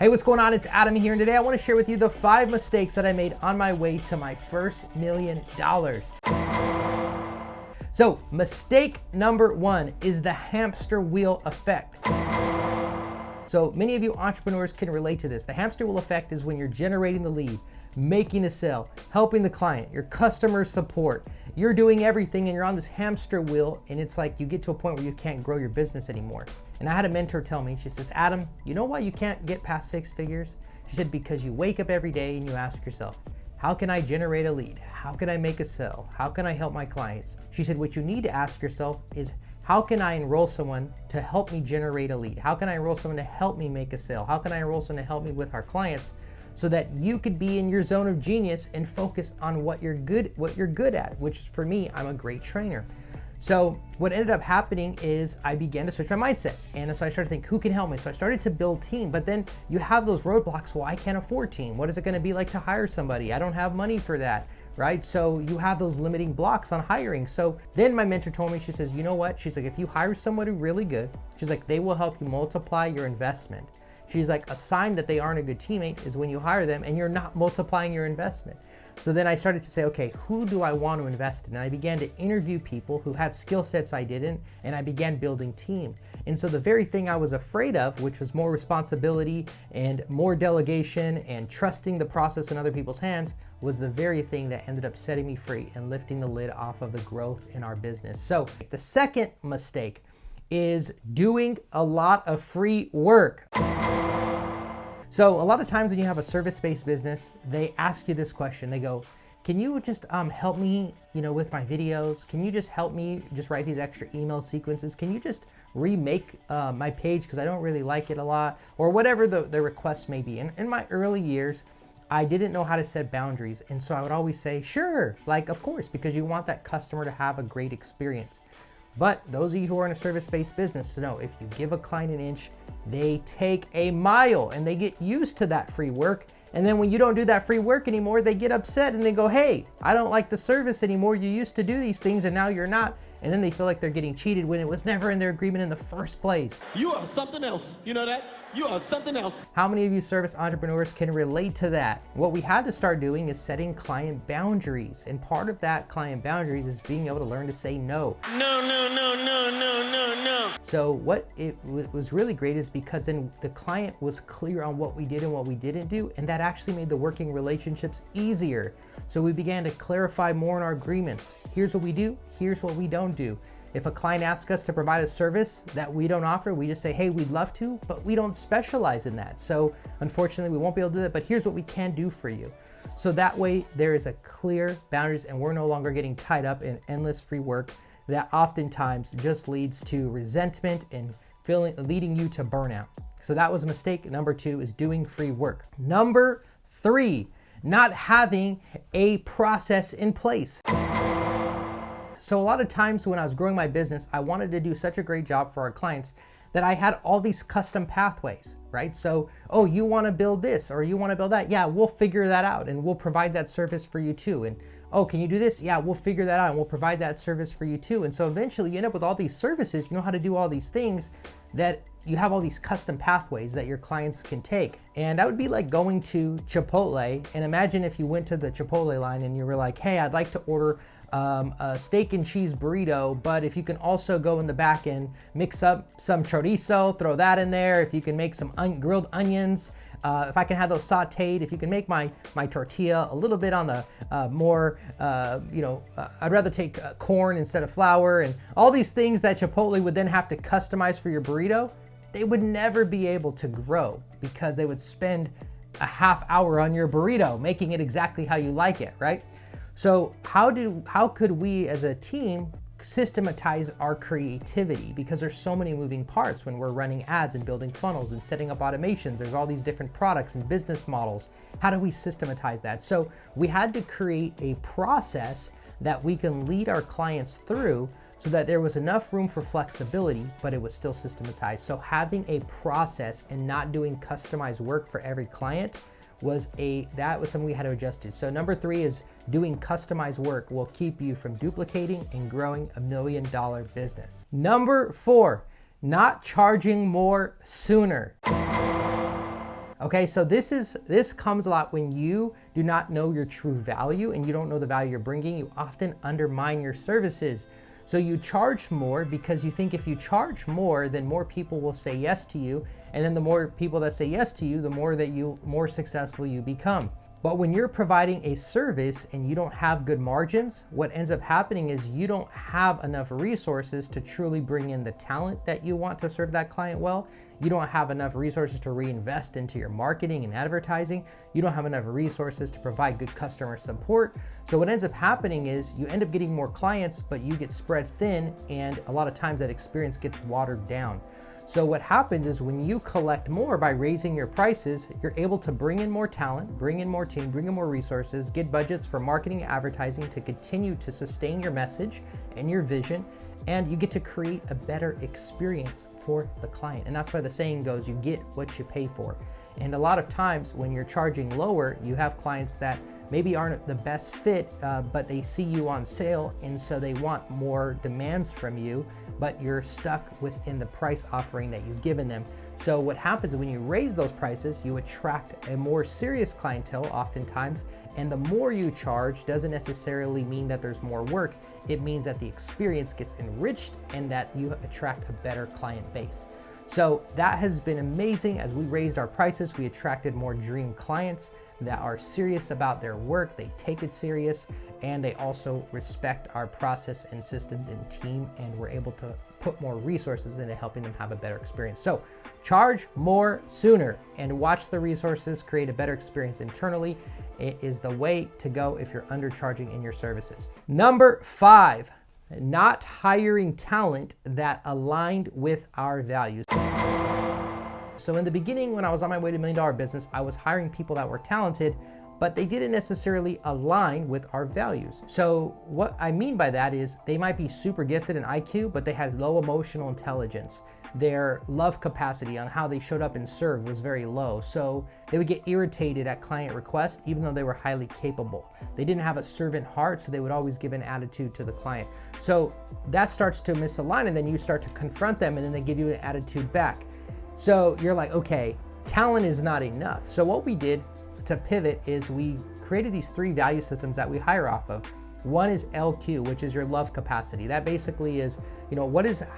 Hey, what's going on? It's Adam here, and today I want to share with you the 5 mistakes that I made on my way to my first $1 million. So, mistake number 1 is the hamster wheel effect. So many of you entrepreneurs can relate to this. The hamster wheel effect is when you're generating the lead, making the sale, helping the client, your customer support. You're doing everything and you're on this hamster wheel, and it's like you get to a point where you can't grow your business anymore. And I had a mentor tell me, she says, Adam, you know why you can't get past 6 figures? She said, because you wake up every day and you ask yourself, how can I generate a lead? How can I make a sale? How can I help my clients? She said, what you need to ask yourself is, how can I enroll someone to help me generate a lead? How can I enroll someone to help me make a sale? How can I enroll someone to help me with our clients so that you could be in your zone of genius and focus on what you're good at, which is, for me, I'm a great trainer. So what ended up happening is I began to switch my mindset. And so I started to think, who can help me? So I started to build team, but then you have those roadblocks. Well, I can't afford team. What is it gonna be like to hire somebody? I don't have money for that, right? So you have those limiting blocks on hiring. So then my mentor told me, she says, you know what? She's like, if you hire somebody really good, she's like, they will help you multiply your investment. She's like, a sign that they aren't a good teammate is when you hire them and you're not multiplying your investment. So then I started to say, okay, who do I want to invest in? And I began to interview people who had skill sets I didn't, and I began building team. And so the very thing I was afraid of, which was more responsibility and more delegation and trusting the process in other people's hands, was the very thing that ended up setting me free and lifting the lid off of the growth in our business. So the second mistake is doing a lot of free work. So a lot of times when you have a service-based business, they ask you this question. They go, can you just help me, with my videos? Can you just help me just write these extra email sequences? Can you just remake my page because I don't really like it a lot? Or whatever the request may be. And in my early years, I didn't know how to set boundaries. And so I would always say, sure, of course, because you want that customer to have a great experience. But those of you who are in a service-based business know if you give a client an inch, they take a mile, and they get used to that free work. And then when you don't do that free work anymore, they get upset and they go, hey, I don't like the service anymore. You used to do these things and now you're not. And then they feel like they're getting cheated when it was never in their agreement in the first place. You are something else. You know that? You are something else. How many of you service entrepreneurs can relate to that? What we had to start doing is setting client boundaries. And part of that client boundaries is being able to learn to say no. No. So what was really great is because then the client was clear on what we did and what we didn't do, and that actually made the working relationships easier. So we began to clarify more in our agreements. Here's what we do, here's what we don't do. If a client asks us to provide a service that we don't offer, we just say, hey, we'd love to, but we don't specialize in that. So unfortunately, we won't be able to do that, but here's what we can do for you. So that way there is a clear boundaries and we're no longer getting tied up in endless free work that oftentimes just leads to resentment and leading you to burnout. So that was mistake number 2, is doing free work. Number 3, not having a process in place. So a lot of times when I was growing my business, I wanted to do such a great job for our clients that I had all these custom pathways, right? So, oh, you want to build this or you want to build that? Yeah, we'll figure that out and we'll provide that service for you too. And oh, can you do this? Yeah, we'll figure that out and we'll provide that service for you too. And so eventually you end up with all these services, you know how to do all these things, that you have all these custom pathways that your clients can take. And that would be like going to Chipotle, and imagine if you went to the Chipotle line and you were like, hey, I'd like to order a steak and cheese burrito, but if you can also go in the back and mix up some chorizo, throw that in there. If you can make some grilled onions, if I can have those sauteed, if you can make my tortilla a little bit on the I'd rather take corn instead of flour, and all these things that Chipotle would then have to customize for your burrito, they would never be able to grow because they would spend a half hour on your burrito, making it exactly how you like it, right? So how could we as a team systematize our creativity? Because there's so many moving parts when we're running ads and building funnels and setting up automations. There's all these different products and business models. How do we systematize that? So we had to create a process that we can lead our clients through so that there was enough room for flexibility, but it was still systematized. So having a process and not doing customized work for every client was something we had to adjust to. So number 3 is doing customized work will keep you from duplicating and growing $1 million business. Number 4, not charging more sooner. Okay, so this comes a lot when you do not know your true value and you don't know the value you're bringing. You often undermine your services. So you charge more because you think if you charge more, then more people will say yes to you, and then the more people that say yes to you, the more successful you become. But when you're providing a service and you don't have good margins, what ends up happening is you don't have enough resources to truly bring in the talent that you want to serve that client well. You don't have enough resources to reinvest into your marketing and advertising. You don't have enough resources to provide good customer support. So what ends up happening is you end up getting more clients, but you get spread thin, and a lot of times that experience gets watered down. So what happens is when you collect more by raising your prices, you're able to bring in more talent, bring in more team, bring in more resources, get budgets for marketing and advertising to continue to sustain your message and your vision, and you get to create a better experience for the client. And that's why the saying goes, you get what you pay for. And a lot of times when you're charging lower, you have clients that maybe aren't the best fit, but they see you on sale, and so they want more demands from you, but you're stuck within the price offering that you've given them. So what happens when you raise those prices, you attract a more serious clientele oftentimes, and the more you charge doesn't necessarily mean that there's more work. It means that the experience gets enriched and that you attract a better client base. So that has been amazing. As we raised our prices, we attracted more dream clients that are serious about their work, they take it serious, and they also respect our process and systems and team, and we're able to put more resources into helping them have a better experience. So charge more sooner and watch the resources create a better experience internally. It is the way to go if you're undercharging in your services. Number 5, not hiring talent that aligned with our values. So in the beginning, when I was on my way to $1 million business, I was hiring people that were talented, but they didn't necessarily align with our values. So what I mean by that is they might be super gifted in IQ, but they had low emotional intelligence. Their love capacity on how they showed up and served was very low. So they would get irritated at client requests, even though they were highly capable. They didn't have a servant heart, so they would always give an attitude to the client. So that starts to misalign, and then you start to confront them, and then they give you an attitude back. So you're like, okay, talent is not enough. So what we did to pivot is we created these 3 value systems that we hire off of. One is LQ, which is your love capacity. That basically is,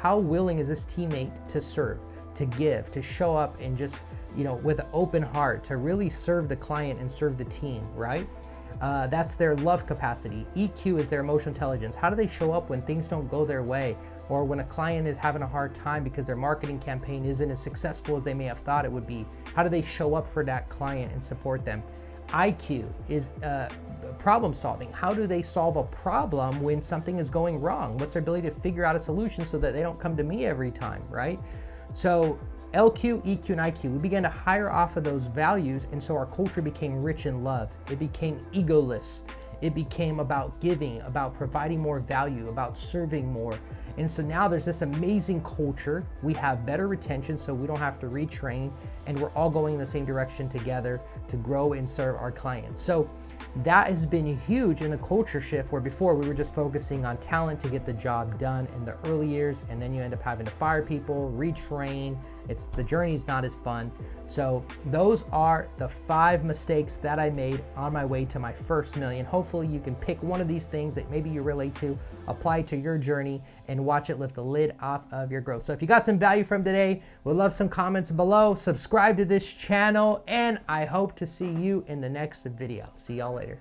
how willing is this teammate to serve, to give, to show up and just, with an open heart, to really serve the client and serve the team, right? That's their love capacity. EQ is their emotional intelligence. How do they show up when things don't go their way, or when a client is having a hard time because their marketing campaign isn't as successful as they may have thought it would be? How do they show up for that client and support them? IQ is problem solving. How do they solve a problem when something is going wrong? What's their ability to figure out a solution so that they don't come to me every time, right? So LQ, EQ, and IQ, we began to hire off of those values, and so our culture became rich in love. It became egoless. It became about giving, about providing more value, about serving more. And so now there's this amazing culture. We have better retention, so we don't have to retrain, and we're all going in the same direction together to grow and serve our clients. So that has been huge in a culture shift, where before we were just focusing on talent to get the job done in the early years, and then you end up having to fire people, retrain. The journey's not as fun. So those are the 5 mistakes that I made on my way to my first million. Hopefully you can pick one of these things that maybe you relate to, apply to your journey, and watch it lift the lid off of your growth. So if you got some value from today, we'd love some comments below. Subscribe to this channel, and I hope to see you in the next video. See y'all later.